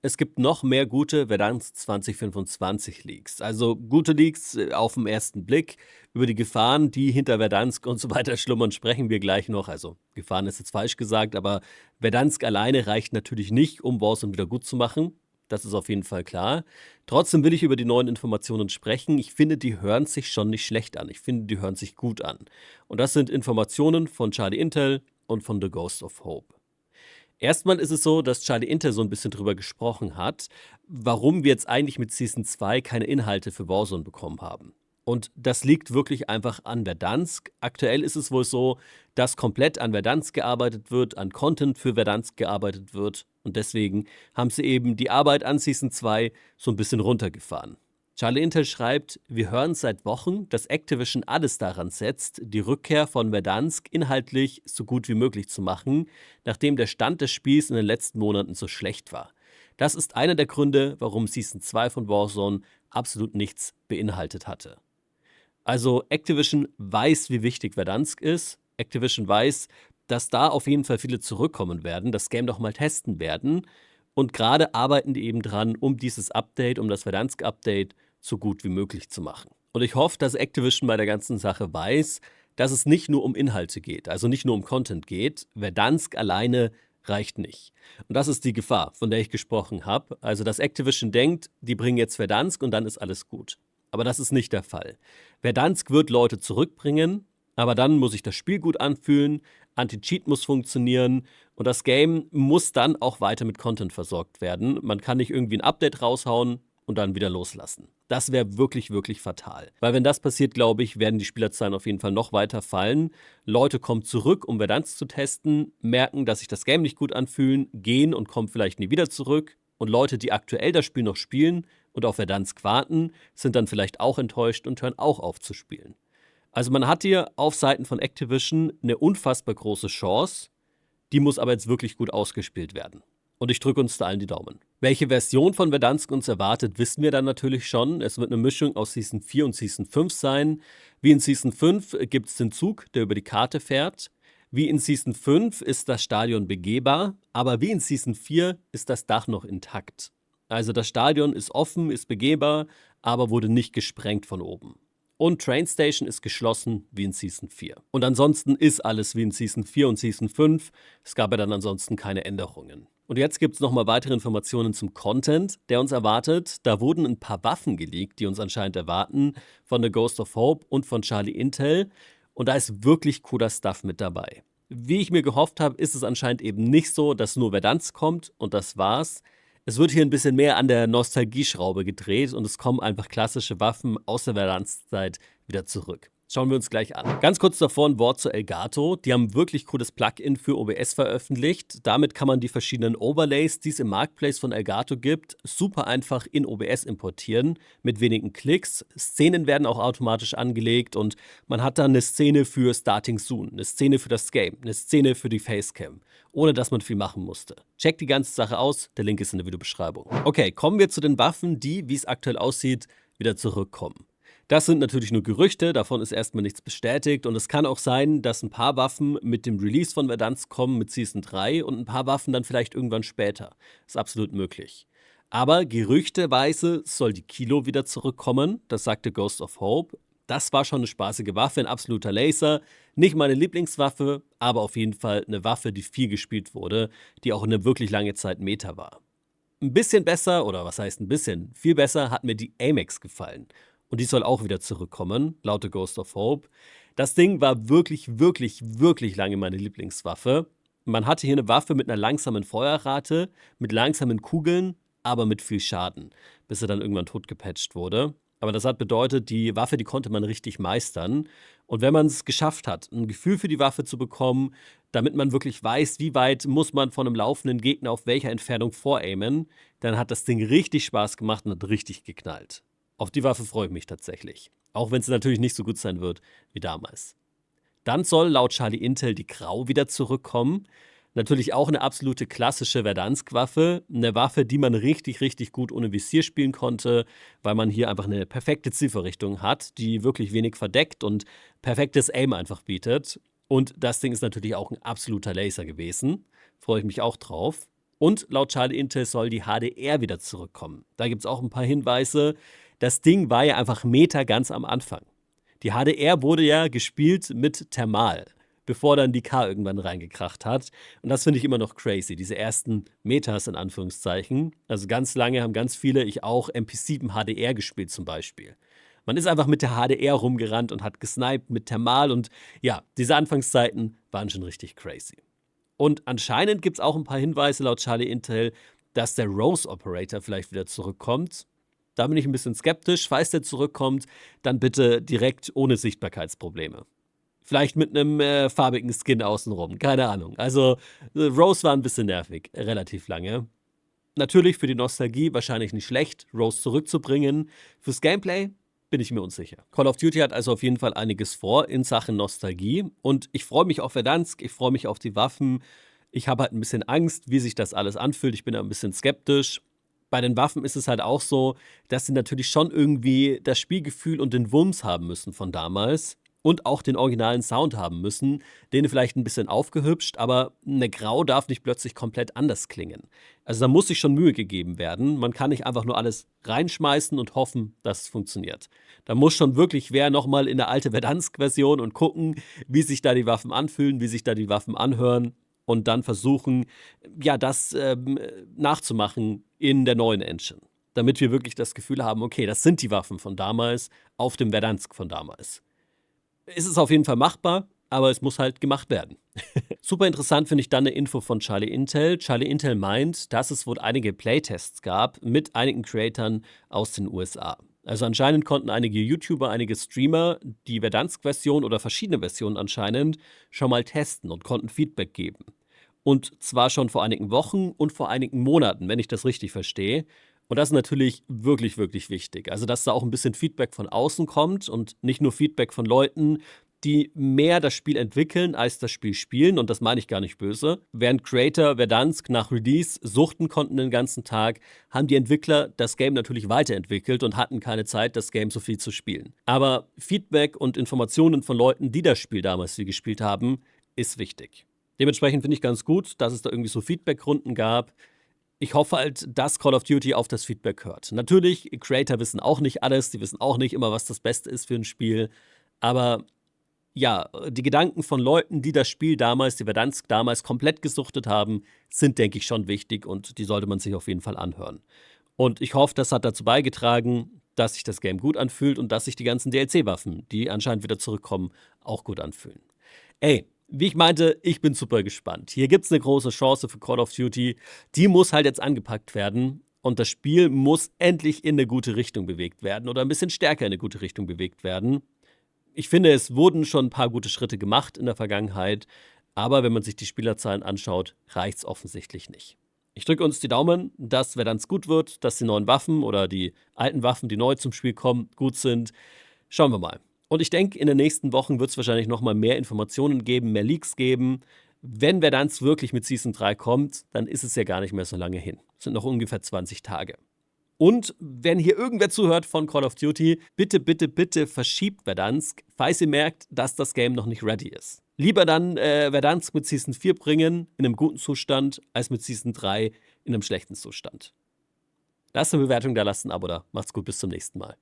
es gibt noch mehr gute Verdansk 2025 Leaks. Also gute Leaks auf den ersten Blick. Über die Gefahren, die hinter Verdansk und so weiter schlummern, sprechen wir gleich noch. Also Gefahren ist jetzt falsch gesagt, aber Verdansk alleine reicht natürlich nicht, um Warzone wieder gut zu machen. Das ist auf jeden Fall klar. Trotzdem will ich über die neuen Informationen sprechen. Ich finde, die hören sich schon nicht schlecht an. Ich finde, die hören sich gut an. Und das sind Informationen von Charlie Intel und von The Ghost of Hope. Erstmal ist es so, dass Charlie Intel so ein bisschen drüber gesprochen hat, warum wir jetzt eigentlich mit Season 2 keine Inhalte für Warzone bekommen haben. Und das liegt wirklich einfach an Verdansk. Aktuell ist es wohl so, dass komplett an Verdansk gearbeitet wird, an Content für Verdansk gearbeitet wird. Und deswegen haben sie eben die Arbeit an Season 2 so ein bisschen runtergefahren. Charlie Intel schreibt, wir hören seit Wochen, dass Activision alles daran setzt, die Rückkehr von Verdansk inhaltlich so gut wie möglich zu machen, nachdem der Stand des Spiels in den letzten Monaten so schlecht war. Das ist einer der Gründe, warum Season 2 von Warzone absolut nichts beinhaltet hatte. Also Activision weiß, wie wichtig Verdansk ist. Activision weiß, dass da auf jeden Fall viele zurückkommen werden, das Game doch mal testen werden. Und gerade arbeiten die eben dran, um dieses Update, um das Verdansk-Update so gut wie möglich zu machen. Und ich hoffe, dass Activision bei der ganzen Sache weiß, dass es nicht nur um Inhalte geht, also nicht nur um Content geht. Verdansk alleine reicht nicht. Und das ist die Gefahr, von der ich gesprochen habe. Also, dass Activision denkt, die bringen jetzt Verdansk und dann ist alles gut. Aber das ist nicht der Fall. Verdansk wird Leute zurückbringen, aber dann muss sich das Spiel gut anfühlen, Anti-Cheat muss funktionieren und das Game muss dann auch weiter mit Content versorgt werden. Man kann nicht irgendwie ein Update raushauen und dann wieder loslassen. Das wäre wirklich, wirklich fatal. Weil wenn das passiert, glaube ich, werden die Spielerzahlen auf jeden Fall noch weiter fallen. Leute kommen zurück, um Verdansk zu testen, merken, dass sich das Game nicht gut anfühlen, gehen und kommen vielleicht nie wieder zurück. Und Leute, die aktuell das Spiel noch spielen und auf Verdansk warten, sind dann vielleicht auch enttäuscht und hören auch auf zu spielen. Also man hat hier auf Seiten von Activision eine unfassbar große Chance, die muss aber jetzt wirklich gut ausgespielt werden. Und ich drücke uns da allen die Daumen. Welche Version von Verdansk uns erwartet, wissen wir dann natürlich schon. Es wird eine Mischung aus Season 4 und Season 5 sein. Wie in Season 5 gibt es den Zug, der über die Karte fährt. Wie in Season 5 ist das Stadion begehbar, aber wie in Season 4 ist das Dach noch intakt. Also das Stadion ist offen, ist begehbar, aber wurde nicht gesprengt von oben. Und Train Station ist geschlossen wie in Season 4. Und ansonsten ist alles wie in Season 4 und Season 5. Es gab ja dann ansonsten keine Änderungen. Und jetzt gibt es nochmal weitere Informationen zum Content, der uns erwartet. Da wurden ein paar Waffen geleakt, die uns anscheinend erwarten, von The Ghost of Hope und von Charlie Intel. Und da ist wirklich cooler Stuff mit dabei. Wie ich mir gehofft habe, ist es anscheinend eben nicht so, dass nur Verdansk kommt und das war's. Es wird hier ein bisschen mehr an der Nostalgieschraube gedreht und es kommen einfach klassische Waffen aus der Verdansk-Zeit wieder zurück. Schauen wir uns gleich an. Ganz kurz davor ein Wort zu Elgato. Die haben wirklich cooles Plugin für OBS veröffentlicht. Damit kann man die verschiedenen Overlays, die es im Marketplace von Elgato gibt, super einfach in OBS importieren, mit wenigen Klicks. Szenen werden auch automatisch angelegt und man hat dann eine Szene für Starting Soon, eine Szene für das Game, eine Szene für die Facecam, ohne dass man viel machen musste. Checkt die ganze Sache aus, der Link ist in der Videobeschreibung. Okay, kommen wir zu den Waffen, die, wie es aktuell aussieht, wieder zurückkommen. Das sind natürlich nur Gerüchte, davon ist erstmal nichts bestätigt und es kann auch sein, dass ein paar Waffen mit dem Release von Verdansk kommen mit Season 3 und ein paar Waffen dann vielleicht irgendwann später. Ist absolut möglich. Aber gerüchteweise soll die Kilo wieder zurückkommen, das sagte Ghost of Hope. Das war schon eine spaßige Waffe, ein absoluter Laser. Nicht meine Lieblingswaffe, aber auf jeden Fall eine Waffe, die viel gespielt wurde, die auch eine wirklich lange Zeit Meta war. Ein bisschen besser, oder was heißt ein bisschen, viel besser hat mir die Amex gefallen. Und die soll auch wieder zurückkommen, laut The Ghost of Hope. Das Ding war wirklich, wirklich, wirklich lange meine Lieblingswaffe. Man hatte hier eine Waffe mit einer langsamen Feuerrate, mit langsamen Kugeln, aber mit viel Schaden, bis er dann irgendwann totgepatcht wurde. Aber das hat bedeutet, die Waffe, die konnte man richtig meistern. Und wenn man es geschafft hat, ein Gefühl für die Waffe zu bekommen, damit man wirklich weiß, wie weit muss man von einem laufenden Gegner auf welcher Entfernung voraimen, dann hat das Ding richtig Spaß gemacht und hat richtig geknallt. Auf die Waffe freue ich mich tatsächlich. Auch wenn es natürlich nicht so gut sein wird wie damals. Dann soll laut Charlie Intel die Grau wieder zurückkommen. Natürlich auch eine absolute klassische Verdansk-Waffe. Eine Waffe, die man richtig, richtig gut ohne Visier spielen konnte, weil man hier einfach eine perfekte Zielvorrichtung hat, die wirklich wenig verdeckt und perfektes Aim einfach bietet. Und das Ding ist natürlich auch ein absoluter Laser gewesen. Freue ich mich auch drauf. Und laut Charlie Intel soll die HDR wieder zurückkommen. Da gibt es auch ein paar Hinweise. Das Ding war ja einfach Meta ganz am Anfang. Die HDR wurde ja gespielt mit Thermal, bevor dann die K irgendwann reingekracht hat. Und das finde ich immer noch crazy, diese ersten Metas in Anführungszeichen. Also ganz lange haben ganz viele, ich auch, MP7 HDR gespielt zum Beispiel. Man ist einfach mit der HDR rumgerannt und hat gesniped mit Thermal und ja, diese Anfangszeiten waren schon richtig crazy. Und anscheinend gibt es auch ein paar Hinweise laut Charlie Intel, dass der Rose Operator vielleicht wieder zurückkommt. Da bin ich ein bisschen skeptisch. Falls der zurückkommt, dann bitte direkt ohne Sichtbarkeitsprobleme. Vielleicht mit einem farbigen Skin außenrum, keine Ahnung. Also Rose war ein bisschen nervig, relativ lange. Natürlich für die Nostalgie wahrscheinlich nicht schlecht, Rose zurückzubringen. Fürs Gameplay bin ich mir unsicher. Call of Duty hat also auf jeden Fall einiges vor in Sachen Nostalgie. Und ich freue mich auf Verdansk, ich freue mich auf die Waffen. Ich habe halt ein bisschen Angst, wie sich das alles anfühlt. Ich bin da ein bisschen skeptisch. Bei den Waffen ist es halt auch so, dass sie natürlich schon irgendwie das Spielgefühl und den Wumms haben müssen von damals. Und auch den originalen Sound haben müssen, den vielleicht ein bisschen aufgehübscht, aber eine Grau darf nicht plötzlich komplett anders klingen. Also da muss sich schon Mühe gegeben werden. Man kann nicht einfach nur alles reinschmeißen und hoffen, dass es funktioniert. Da muss schon wirklich wer nochmal in der alte Verdansk-Version und gucken, wie sich da die Waffen anfühlen, wie sich da die Waffen anhören und dann versuchen, ja, das nachzumachen in der neuen Engine. Damit wir wirklich das Gefühl haben, okay, das sind die Waffen von damals auf dem Verdansk von damals. Es ist auf jeden Fall machbar, aber es muss halt gemacht werden. Super interessant finde ich dann eine Info von Charlie Intel. Charlie Intel meint, dass es wohl einige Playtests gab mit einigen Creatoren aus den USA. Also anscheinend konnten einige YouTuber, einige Streamer die Verdansk-Version oder verschiedene Versionen anscheinend schon mal testen und konnten Feedback geben. Und zwar schon vor einigen Wochen und vor einigen Monaten, wenn ich das richtig verstehe. Und das ist natürlich wirklich, wirklich wichtig. Also, dass da auch ein bisschen Feedback von außen kommt und nicht nur Feedback von Leuten, die mehr das Spiel entwickeln, als das Spiel spielen. Und das meine ich gar nicht böse. Während Creator Verdansk nach Release suchten konnten den ganzen Tag, haben die Entwickler das Game natürlich weiterentwickelt und hatten keine Zeit, das Game so viel zu spielen. Aber Feedback und Informationen von Leuten, die das Spiel damals viel gespielt haben, ist wichtig. Dementsprechend finde ich ganz gut, dass es da irgendwie so Feedback-Runden gab. Ich hoffe halt, dass Call of Duty auf das Feedback hört. Natürlich, Creator wissen auch nicht alles, die wissen auch nicht immer, was das Beste ist für ein Spiel. Aber ja, die Gedanken von Leuten, die das Spiel damals, die Verdansk damals komplett gesuchtet haben, sind, denke ich, schon wichtig und die sollte man sich auf jeden Fall anhören. Und ich hoffe, das hat dazu beigetragen, dass sich das Game gut anfühlt und dass sich die ganzen DLC-Waffen, die anscheinend wieder zurückkommen, auch gut anfühlen. Ey, wie ich meinte, ich bin super gespannt. Hier gibt es eine große Chance für Call of Duty. Die muss halt jetzt angepackt werden. Und das Spiel muss endlich in eine gute Richtung bewegt werden oder ein bisschen stärker in eine gute Richtung bewegt werden. Ich finde, es wurden schon ein paar gute Schritte gemacht in der Vergangenheit. Aber wenn man sich die Spielerzahlen anschaut, reicht es offensichtlich nicht. Ich drücke uns die Daumen, dass Verdansk gut wird, dass die neuen Waffen oder die alten Waffen, die neu zum Spiel kommen, gut sind. Schauen wir mal. Und ich denke, in den nächsten Wochen wird es wahrscheinlich noch mal mehr Informationen geben, mehr Leaks geben. Wenn Verdansk wirklich mit Season 3 kommt, dann ist es ja gar nicht mehr so lange hin. Es sind noch ungefähr 20 Tage. Und wenn hier irgendwer zuhört von Call of Duty, bitte, bitte, bitte verschiebt Verdansk, falls ihr merkt, dass das Game noch nicht ready ist. Lieber dann Verdansk mit Season 4 bringen, in einem guten Zustand, als mit Season 3 in einem schlechten Zustand. Lasst eine Bewertung da, lasst ein Abo da. Macht's gut, bis zum nächsten Mal.